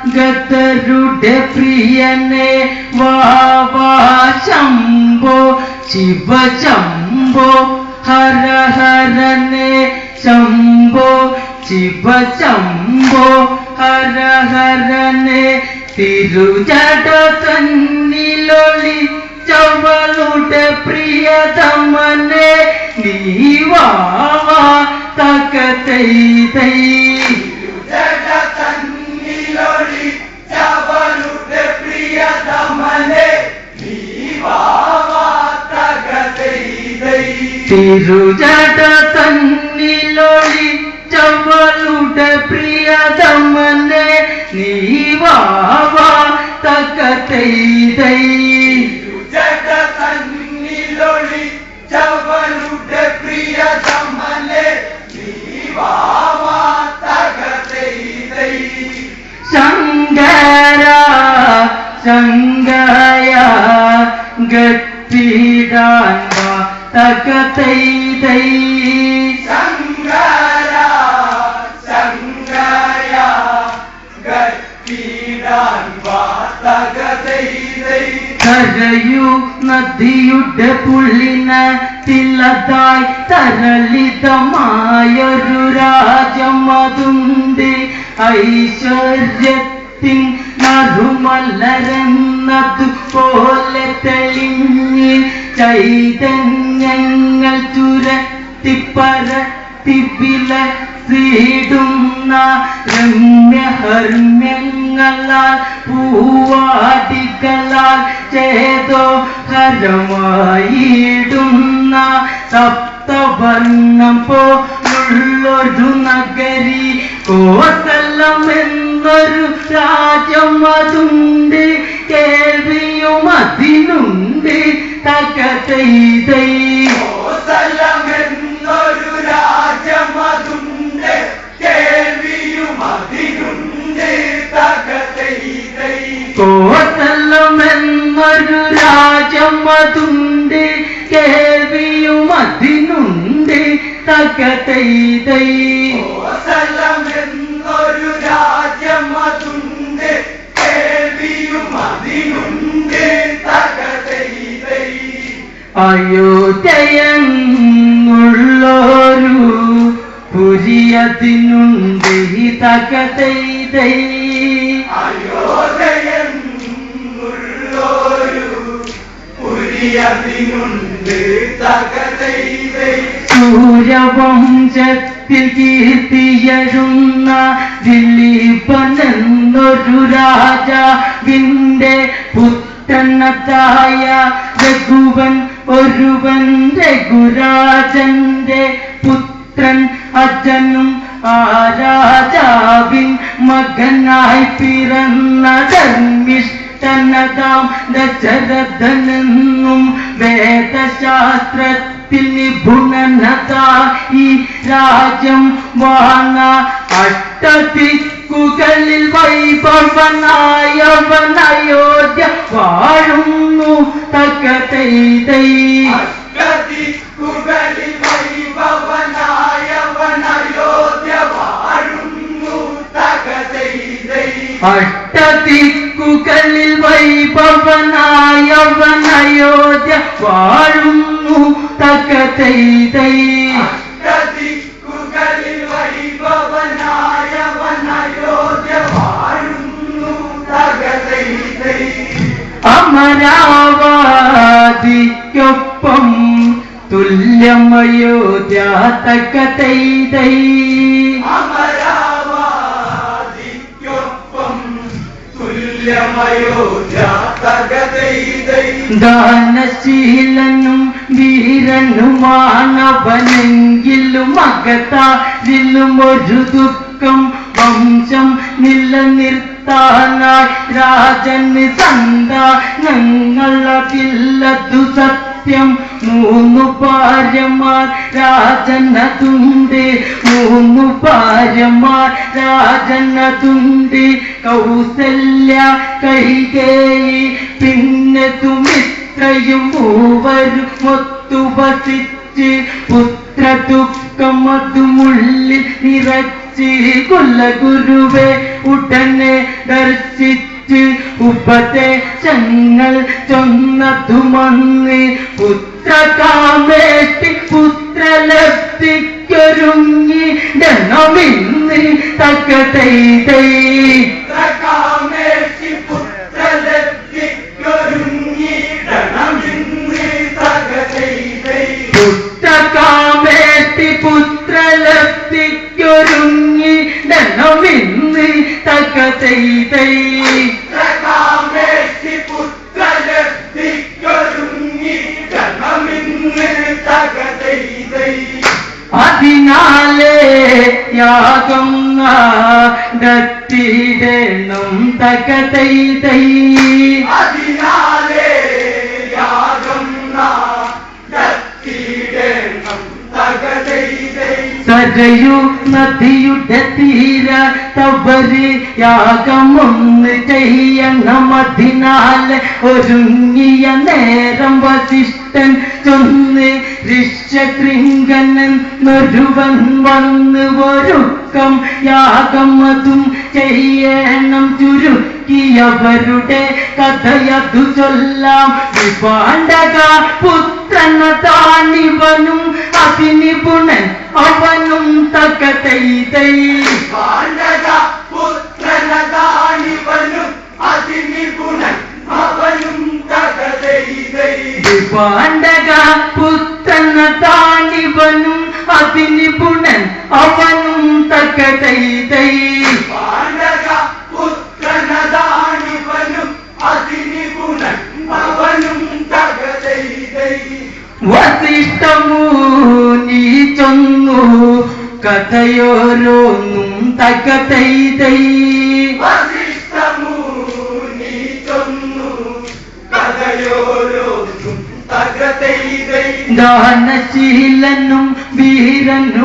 ശരണാഗതരുടെ പ്രിയനെ വാവാ ശംഭോ ശിവ ശംഭോ ഹര ഹരനെ ശംഭോ ശിവ ശംഭോ ഹര ഹരനെ തിരുജട തന്നിലൊളിച്ചവളുടെ പ്രിയതമനെ നീ വാവാ തകതൈ തൈ തിരുജട തന്നിലൊളിച്ചവളുടെ പ്രിയതമനെ നീ വാവാ തകതൈ തൈ തിരുജട തന്നിലൊളിച്ചവളുടെ പ്രിയതമനെ നീ വാവാ തകതൈ തൈ തിരുജട തന്നിലൊളിച്ചവളുടെ പ്രിയതമനെ നീ വാവാ തകതൈ തൈ ശങ്കര ശങ്കയ ഗത്തിടാൻ വാ തകതൈ തൈ ശങ്കര ശങ്കയ ഗത്തിടാൻ വാ തകതൈ തൈ കരയു നദിയുടെ പുള്ളിനത്തിലതായി തരളിതമായൊരു രാജമതുണ്ട് ഐശ്വര്യത്തിൻ നറുമലരെന്നതുപോലെ തെളിഞ്ഞ് ചൈതന്യങ്ങൾ ചുരത്തിപ്പരത്തിവിലസിടുന്ന രമ്യഹർമ്യങ്ങളാൽ പൂവാടികളാൽ ചേതോ ഹരമായിടുന്ന സപ്തവർണ്ണം പോലുള്ളൊരു നഗരി കോസലം എന്നൊരു രാജമതുണ്ട് കേൾവിയും അതിനുണ്ട് തകതൈ തൈ കോസലമെന്നൊരു രാജമതുണ്ട് കേൾവിയും അതിനുണ്ട് തകതൈ തൈ കോസലമെന്നൊരു രാജമതുണ്ട് കേൾവിയും അതിനുണ്ട് തകതൈ തൈ കോസലമെന്നൊരു രാജമതുണ്ട് കേൾവിയും അതിനുണ്ട് തകതൈ തൈ അയോധ്യയെന്നുള്ളൊരു പുരിയതിനുണ്ട് തകതൈ തൈ അയോധ്യയെന്നുള്ളൊരു പുരിയതിനുണ്ട് തകതൈ തൈ സൂര്യവംശത്തിൽ കീർത്തിയഴുന്ന ദിലീപനെന്നൊരു രാജാവിന്റെ പുത്രനതായ രഘുവൻ ഒരുവൻ രഘുരാജന്റെ പുത്രൻ അജനും ആ രാജാവിൻ മകനായി പിറന്ന ധർമ്മിഷ്ഠനതാം ദശരഥനെന്നും വേദശാസ്ത്രത്തിൽ നിപുണനതായി രാജ്യം വാണ അഷ്ടദിക്കുകളിൽ വൈഭവനായവൻ അയോധ്യ വാഴുന്നു തകതൈ തൈ അഷ്ടദിക്കുകളിൽ വൈഭവനായവൻ അയോധ്യ വാഴുന്നു തകതൈ തൈ അഷ്ടദിക്കുകളിൽ വൈഭവനായവൻ അയോധ്യ വാഴുന്നു തകതൈ തൈ അഷ്ടദിക്കുകളിൽ വൈഭവനായവൻ അയോധ്യ വാഴുന്നു തകതൈ തൈ അമരാവതിക്കൊപ്പം തുല്യമയോധ്യ തകതൈ തൈ അമരാവതിക്കൊപ്പം തുല്യമയോധ്യ തകതൈ തൈ ദാനശീലനും വീരനുമാണവനെങ്കിലും അകത്താരിലും ഒരു ദുഃഖം വംശം നിലനിർത്താനായി രാജന് സന്താനങ്ങളതില്ലതു സത്യം മൂന്നു ഭാര്യമാർ രാജനതുണ്ട് മൂന്നു ഭാര്യമാർ രാജനതുണ്ട് കൗസല്യ കൈകേയി പിന്നെ സുമിത്രയും മൂവരും ഒത്തുവസിച്ച് പുത്ര ദുഃഖം അതുമുള്ളിൽ നിറച്ച് കുലഗുരുവേ ഉട ഉപദേശങ്ങൾ ചൊന്നതുമന്ന് പുത്രകാമേഷ്ടി പുത്രലബ്ധിക്കൊരുങ്ങി ഡനമിന്ന് തകതൈതൈ പുത്രകാമേഷ്ടി പുത്രലബ്ധിക്കൊരുങ്ങി ഡനമിന്ന് തകതൈതൈ അതിനാലേ യാഗം നടത്തിയിടണം തകതൈതൈ സരയു നദിയുടെ തീര തവര് യാഗമൊന്ന് ചെയ്യണം അതിനാല് ഒരുങ്ങിയ നേരം വസിഷ്ഠൻ ചൊന്ന് ഋഷ്യശൃംഗനൊരുവൻ വന്ന് ഒരുക്കം യാഗം അതും ചെയ്യണം ചുരുക്കിയവരുടെ കഥയതു ചൊല്ലാം വിപാണ്ഡക പുത്രനതാണിവനും അതിനിപുണൻ അവനും തകതൈതൈ വിപാണ്ഡക പുത്രനതാണിവനും അതിനിപുണൻ അവനും തകതൈതൈ വസിഷ്ഠമുനി ചൊന്നു കഥയോരോന്നും തകതൈതൈ ദാനശീലനും വീരനുമാണവനെങ്കിലും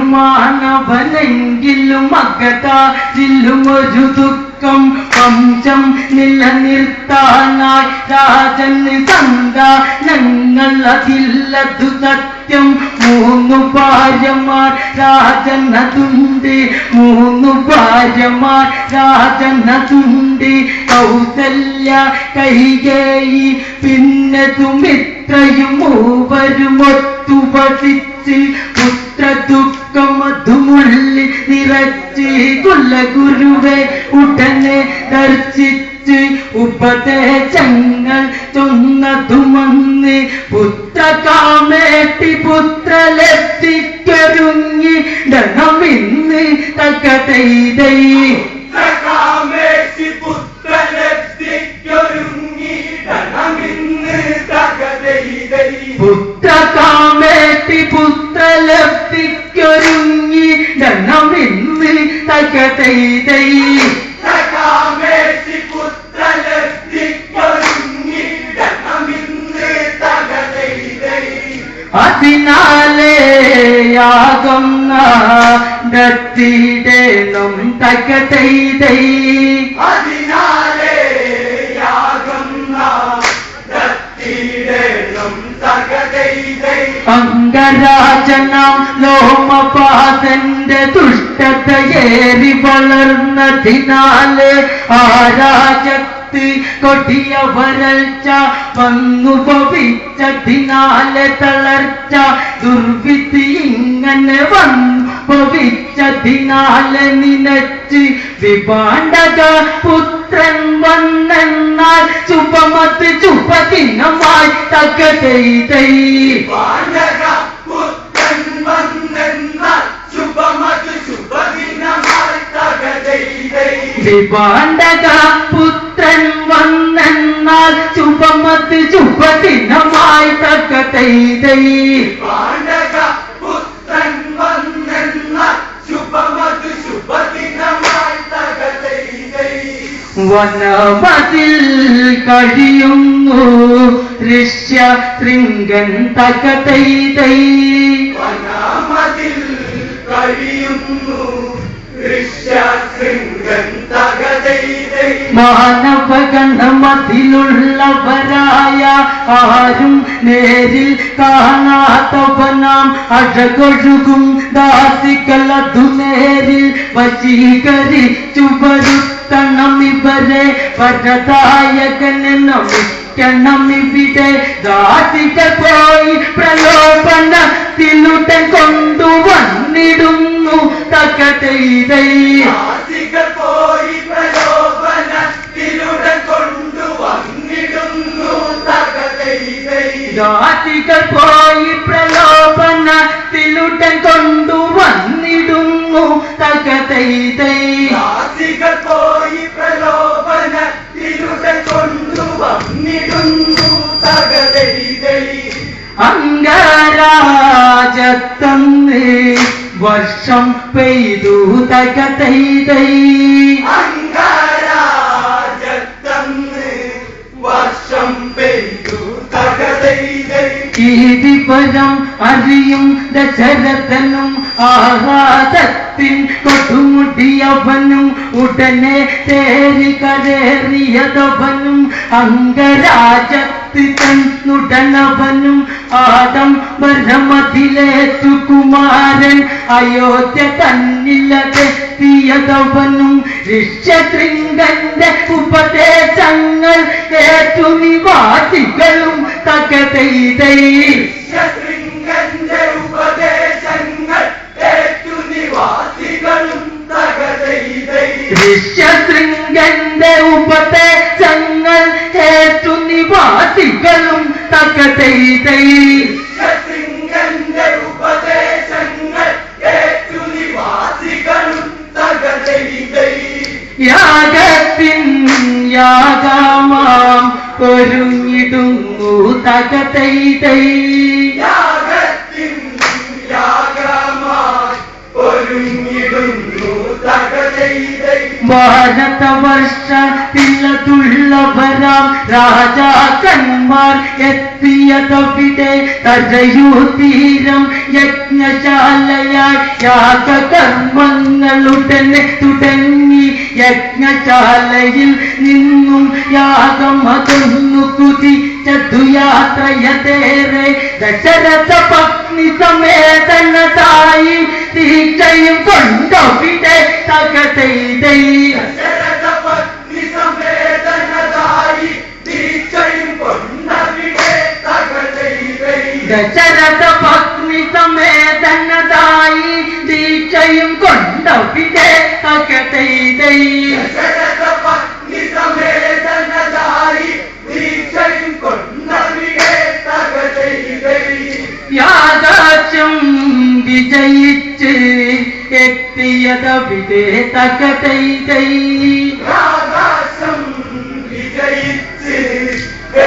അകതാരിലും ഒരു ദുഃഖം വംശം നിലനിർത്താനായി രാജന് സന്താനങ്ങൾ അതില്ലതു സത്യം 3 ഭാര്യമാർ രാജനതുണ്ട് 3 ഭാര്യമാർ രാജനതുണ്ട് കൗസല്യ കൈകേയി പിന്നെ സുമിത്രയും മൂവരുമൊത്തു വസിച്ച് പുത്രദുഃഖമതുമുള്ളി നിറച്ച് കുലഗുരുവെ ഉടനെ ദർശിച്ച് ഉപദേശങ്ങൾ ചൊന്നതുമന്ന് പുത്രകാമേഷ്ടി പുത്രലബ്ധിക്കൊരുങ്ങി ഡനമിന്ന് തകതൈതൈ പുത്രകാമേഷ്ടി പുത്രലബ്ധിക്കൊരുങ്ങി ഡനമിന്ന് തകതൈതൈ അതിനാലേ യാഗം നടത്തിയിടണം തകതൈതൈ അംഗരാജനാം ലോമപാദന്റെ ദുഷ്ടതയേറി വളർന്നതിനാല് ആ രാജത്ത് കൊടിയ വരൾച്ച വന്നു ഭവിച്ചതിനാല് തളർച്ച ദുർവിധി ഇങ്ങനെ വന്നു ഭവിച്ചതിനാല് നിനച്ച് വിപാണ്ഡക പുത്രൻ വന്നെന്നാൽ ശുഭമത് ശുഭദിനമായി തകതൈതൈ വിപാണ്ഡക പുത്രൻ വന്നെന്നാൽ ശുഭമത് ശുഭദിനമായി തകതൈതൈ വനമതിൽ കഴിയുന്നു ഋഷ്യശൃംഗൻ തകതൈതൈ മാനവഗണമതിലുള്ളവരായ ആരും നേരിൽ കാണാത്തവനാം അഴകൊഴുകും ദാസികളതു നേരിൽ വശീകരിച്ചു വരുത്തി നിർത്തണമിവരെ വരദായകനെ നമിക്കണമിവിടെ ദാസികൾ പോയി പ്രലോഭനത്തിലുടൻ കൊണ്ടുവന്നിടുന്നു തകതൈതൈ ദാസികൾ പോയി പ്രലോഭനത്തിലുടൻ കൊണ്ടുവന്നിടുന്നു തകതൈതൈ ദാസികൾ പോയി പ്രലോഭനത്തിലുടൻ കൊണ്ടുവന്നിടുന്നു തകതൈതൈ ദാസികൾ പോയി പ്രലോഭനത്തിലുടൻ കൊണ്ടുവന്നിടുന്നു തകതൈതൈ അംഗരാജത്തന്ന് വർഷം പെയ്തു തകതൈതൈ അംഗരാജത്തന്ന് വർഷം പെയ്തു തകതൈതൈ ഈ വിവരം അറിയും ദശരഥനും ആഹ്ലാദത്തിൻ കൊടുമുടിയവനും ഉടനെ തേരി കരേറിയതവനും അംഗരാജത്തിനുടനവനും ആഡംബരമതിലേറ്റു കുമാരൻ അയോധ്യ തന്നിലതെത്തിയതവനും ഋഷ്യശൃംഗന്റെ ഉപദേശങ്ങൾ ഏറ്റു നിവാസികളും തകതൈതൈ ഋഷ്യശൃംഗന്റെ ഉപദേശങ്ങൾ ഏറ്റു നിവാസികളും തകതൈതൈ ഋഷ്യശൃംഗന്റെ ഉപദേശങ്ങൾ ഏറ്റു നിവാസികളും തകതൈതൈ ഋഷ്യശൃംഗന്റെ ഉപദേശങ്ങൾ ഏറ്റു നിവാസികളും തകതൈതൈ യാഗത്തിൻ യാഗമാം ഒരുങ്ങിടുന്നു തകതൈതൈ യാഗത്തിൻ യാഗമായി ഒരുങ്ങിടുന്നു തകതൈതൈ ഭാരതവർഷത്തിലതുള്ളവരാം രാജാക്കന്മാർ എത്തിയതവിടെ തരയൂ തീരം യജ്ഞശാലയായി യാഗകർമ്മങ്ങളുടനെ തുടങ്ങി യജ്ഞശാലയിൽ നിന്നും യാഗം അതൊന്നു കുതിച്ചതു യാത്രയതേറെ ദശരഥ പത്നി സമേതനതായി ദീക്ഷയും കൊണ്ടവിടെ തകതൈതൈ ദശരഥപത്നി സമേതനതായി ദീക്ഷയും കൊണ്ടവിടെ തകതൈതൈ ദശരഥ പത്നി സമേതനതായി ദീക്ഷയും കൊണ്ടവിടെ തകതൈതൈ ദശരഥപത്നി സമേതനതായി ദീക്ഷയും കൊണ്ടവിടെ തകതൈതൈ യാദാക്ഷ്യം വിജയിച്ച് എത്തിയതവിടെ തകതൈതൈ ആകാശം വിജയിച്ച്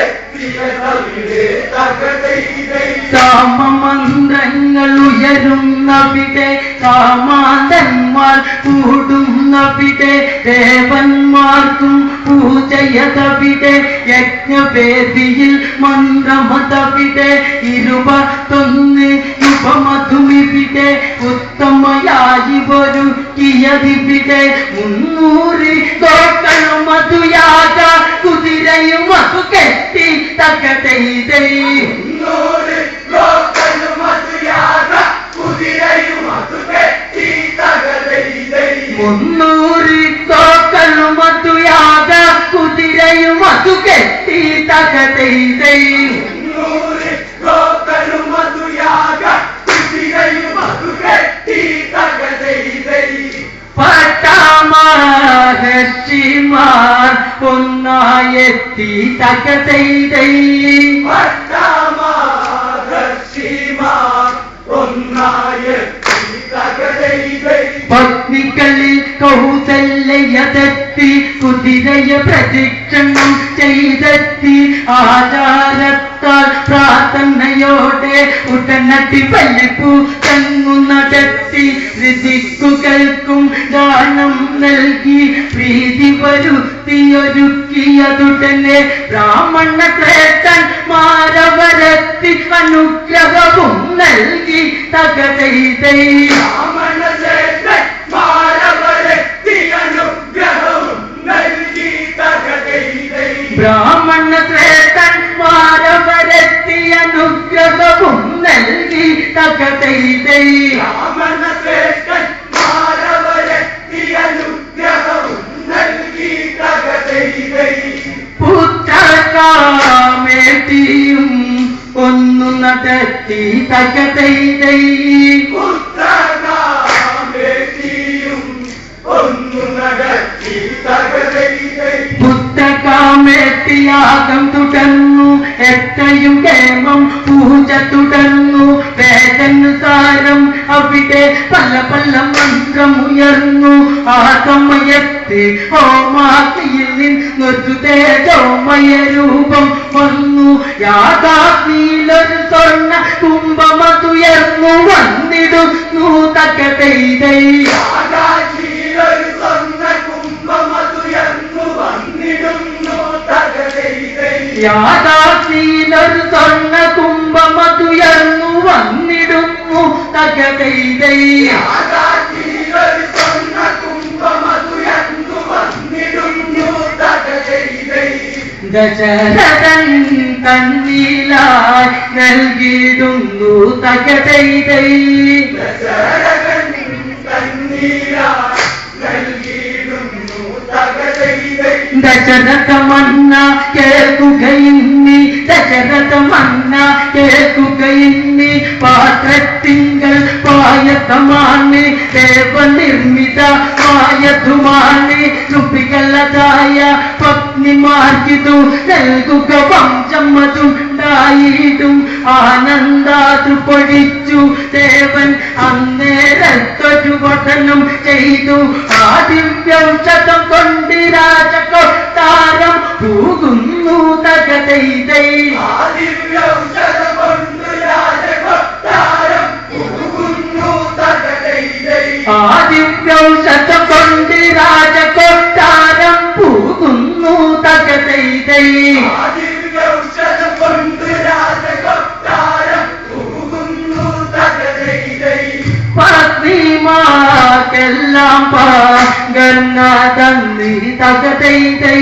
എത്തിയതവിടെ തകതൈതൈ കാമമന്ത്രങ്ങൾ ഉയരുന്നവിടെ കാമാന്തന്മാർ കൂടുന്നവിടെ ദേവന്മാർക്കും പൂജയതവിടെ യജ്ഞവേദിയിൽ മന്ത്രമതവിടെ 21 യുഗമധുമിവിടെ ഉത്തമയായി ഒരുക്കിയതിവിടെ 300 ഗോക്കളും മധുയാഗ കുതിരയും മധു കെട്ടി തകതൈതൈ 300 ഗോക്കളും മധുയാഗ കുതിരയും മധുകെട്ടി തകതൈതൈ 300 ഗോക്കളും മധുയാഗ കുതിരയും മധു കെട്ടി തകതൈതൈ 300 ഗോക്കളും മധുയാഗ കുതിരയും മധുകെട്ടി തകതൈതൈ പട്ടാമഹർഷിമാർ ഒന്നായെത്തി തകതൈതൈ പട്ടാമഹർഷിമാർ ഒന്നായെത്തി തകതൈതൈ പത്നികളിൽ കൗസല്യയതെത്തി കുതിരയെ പ്രദക്ഷിണം ചെയ്തെത്തി ആചാരത്താൽ പ്രാർത്ഥനയോടെ ഉടനടി ബലിപ്പൂ തങ്ങുന്നതെത്തി ഋതിക്കുകൾക്കും ദാനം നൽകി പ്രീതി വരുത്തിയൊരുക്കിയതുടനെ ബ്രാഹ്മണ ശ്രേഷ്ഠൻ മാരവരെത്തി അനുഗ്രഹവും നൽകി തകതൈതൈ ബ്രാഹ്മണ ശ്രേഷ്ഠൻ മാരവരെത്തി അനുഗ്രഹവും നൽകി തകതൈതൈ ബ്രാഹ്മണ ശ്രേഷ്ഠൻ മാരവരെത്തി അനുഗ്രഹവും നൽകി തകതൈതൈ ബ്രാഹ്മണ ശ്രേഷ്ഠൻ മാരവരെത്തി അനുഗ്രഹവും നൽകി പുത്രകാമേട്ടിയും ഒന്നു നടത്തി തകതൈതൈ പുത്രകാമേട്ടിയാകം തുടർന്നു എത്രയും കേമം പൂജ തുടർന്നു വേദനുസാരം അവിടെ പല പല മന്ത്രമുയർന്നു ആ സമയത്ത് ഹോമാഗ്നിയിൽ നിന്നൊരു തേജോമയ രൂപം വന്നു യാഥാഗ്നിയിലൊരു സ്വർണ്ണ കുംഭമതുയർന്നു വന്നിടുന്നു തകതൈതൈ യാഥാഗ്നിയിലൊരു സ്വർണ്ണ കുംഭമതുയർന്നു വന്നിടുന്നു തകതൈതൈ ദശരഥൻ തന്നിലായി നൽകിയിടുന്നു തകതൈതൈ ദശരഥമന്ന കേൾക്കുകയിന്നി ദശരഥമന്ന കേൾക്കുകയിന്നി പാത്രത്തിങ്കൾ പായസമാണ് ദേവനിർമ്മിതമായതുമാണ് കൃപികളതായ പത്നിമാർക്കിതു നൽകുക വംശമതുണ്ടായിടും ആനന്ദാതു പൊടിച്ചു ദേവൻ അന്നേരത്തൊരു വചനം ചെയ്തു ആ ദിവ്യൗഷധം കൊണ്ട് രാജകൊട്ടാരം പൂകുന്നു തകതൈതൈ ആ ദിവ്യൗഷധം കൊണ്ട് രാജകൊട്ടാരം പൂകുന്നു തകതൈതൈ പത്നിമാർക്കെല്ലാം പകർന്നതന്നി തകതൈതൈ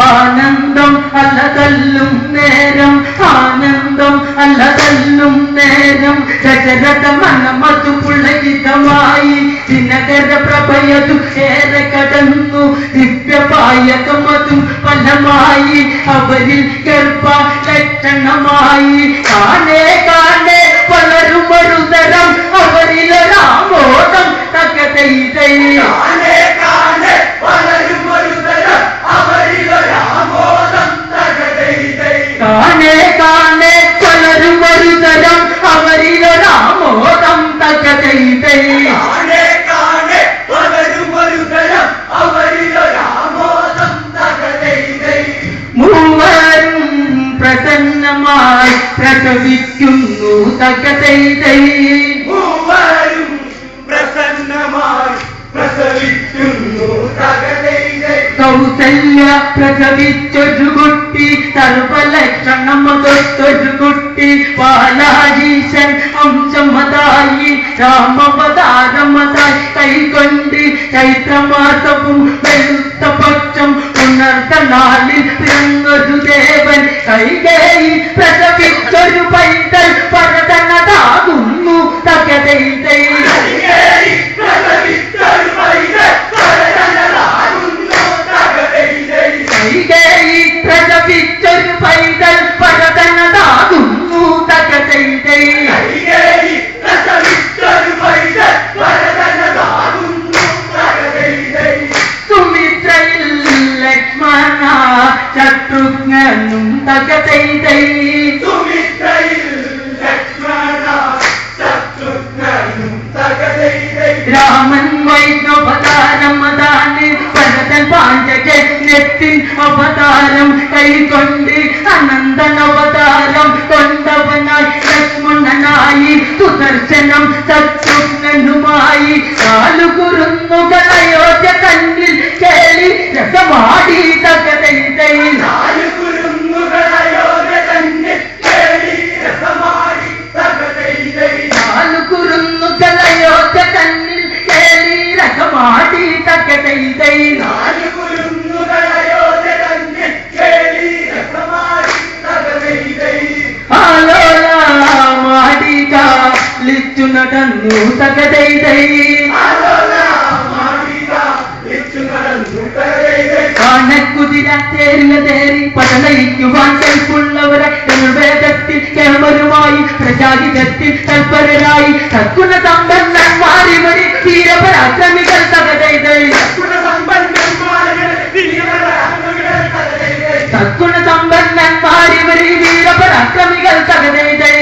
ആനന്ദം അല്ലതല്ലും നേരം ആനന്ദം അല്ലതല്ലും നേരം ദശരഥ മനമതു പുളകിതമായി ദിനകര പ്രഭയതു ഏറെ കടന്നു ദിവ്യപായകമതും ഫലമായി അവരിൽ ഗർഭ ലക്ഷണമായി കാണേ കാണേ പലരുമൊരുതരം അവരിലൊരാമോദം തകതൈതൈ കാണേ കാണേ പലരുമൊരുതരം അവരിലൊരാമോദം തകതൈതൈ മൂവരും പ്രസന്നമായി പ്രസവിക്കുന്നു തകതൈതൈ കൗസല്യ പ്രസവിച്ചൊരു കുട്ടി സർവലക്ഷണമതൊരു കുട്ടി പാലാജീശൻ അംശമതായി രാമവതാരമതായി കൈകൊണ്ട് ചൈത്രമാസവും വെളുത്ത പക്ഷം ഉണർത്ത നാളിൽ പിറന്നൊരു ദേവൻ കൈകേയി പ്രസവിച്ചൊരു പൈതൽ പരതനതാകുന്നു തകതൈതൈ കൈകേയി പ്രസവിച്ചൊരു പൈതൽ പരതനതാകുന്നു തകതൈതൈ സുമിത്രയിൽ ലക്ഷ്മണ ശത്രുഘ്നും തകതൈതൈ രാമൻ വൈഷ്ണവതാരമതാണ് ഭരതൻ പാഞ്ചജന്യത്തിൻ അവതാരം കൈകൊണ്ട് അനന്തനവതാരം കൊണ്ടവനായി ലക്ഷ്മണനായി സുദർശനം ശത്രുഘ്നുമായി കാലുകുറുന്നുകൾ അയോധ്യ കണ്ണിൽ കേളി രസമാടി തകതൈതൈ കാലുകുറുന്നുകൾ അയോധ്യ കണ്ണിൽ കേളി രസമാടി തകതൈതൈ ആലോല മാടിക ലിച്ചു നട തന്നു തകതൈതൈ ആനക്കുതിര തേരിലതേറി പടനയിക്കുവാൻ കൽപ്പുള്ളവരെ വേദത്തിൽ കേമരുമായി പ്രജാഹിതത്തിൽ തൽപരരായി സദ്ഗുണ സമ്പന്നന്മാരിവരിൽ വീരപരാക്രമികൾ തകതൈതൈ സദ്ഗുണ സമ്പന്നന്മാരിവരിൽ വീരപരാക്രമികൾ തകതൈതൈ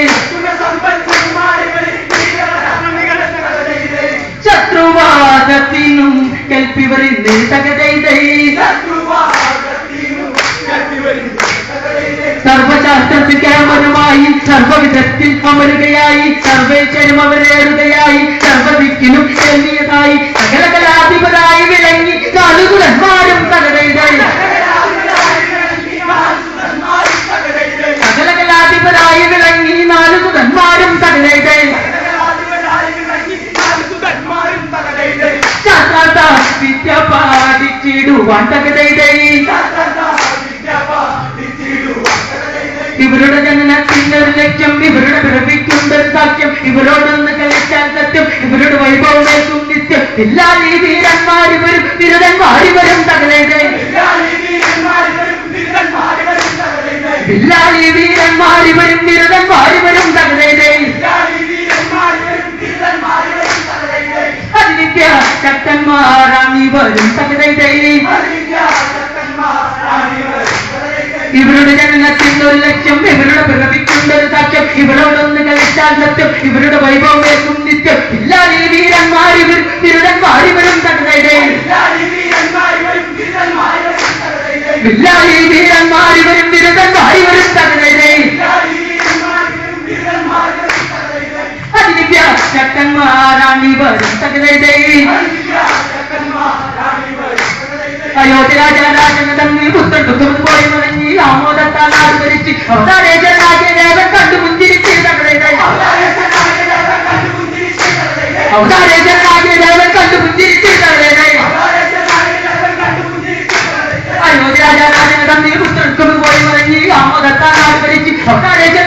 ശത്രുവാദത്തിനും കൽപ്പിവരിൽ തകതൈതൈ സർവശാസ്ത്രത്തിൽ കേമരുമായി സർവവിധത്തിൽ അമരുകയായി സർവേശ്വരം അവരേറുകയായി സർവദിക്കിനും കേൾവിയതായി സകലകലാധിപരായി വിളങ്ങി നാലുകുലന്മാരും തകതൈതൈ സകലകലാധിപരായി വിളങ്ങി നാലുകുലന്മാരും തകതൈതൈ വിദ്യ പാടിച്ചിടുവാൻ തകതൈതൈ ഇവരുടെ ജനനത്തിന്റെ ഒരു ലക്ഷ്യം ഇവരുടെ പിറവിക്കൊണ്ടൊരു സാക്ഷ്യം ഇവരോടൊന്ന് കളിച്ചാൽ സത്യം ഇവരുടെ വൈഭവമേക്കും നിത്യം ഇല്ലാലി വീരന്മാരിവരും ബിരുദന്മാരിവരും തകതൈതൈ ഇല്ലാലി വീരന്മാരിവരും ബിരുദന്മാരിവരും തകതൈതൈ അതിനിത്യ ശക്തന്മാരാണിവരും തകതൈതൈ ഇവരുടെ ജനനത്തിന്റെ ഒരു ലക്ഷ്യം ഇവരുടെ പിറവിക്കൊണ്ടൊരു സാക്ഷ്യം ഇവരോടൊന്ന് കളിച്ചാൽ സത്യം ഇവരുടെ വൈഭവമേക്കും നിത്യം ഇല്ലാലി വീരന്മാരിവരും ബിരുദന്മാരിവരും തകതൈതൈ ഇല്ലാലി വീരന്മാരിവരും ബിരുദന്മാരിവരും തകതൈതൈ അതിനിത്യ ശക്തന്മാരാണിവരും തകതൈതൈ അയോധ്യ രാജാരാജന തന്നി പുത്രൻ പോയി മടങ്ങി ആമോദത്താൽ ആർഭരിച്ച് അവതാരേശ്വരനാകിയ ദേവൻ കണ്ടു പുഞ്ചിരിച്ച് തകതൈതൈ അവതാരേശ്വരനാകിയ ദേവൻ കണ്ടു പുഞ്ചിരിച്ച് തകതൈതൈ അയോധ്യ രാജാരാജന തന്നി പുത്രൻ പോയി മടങ്ങി ആമോദത്താൽ ആർഭരിച്ച് അവതാരേശ്വര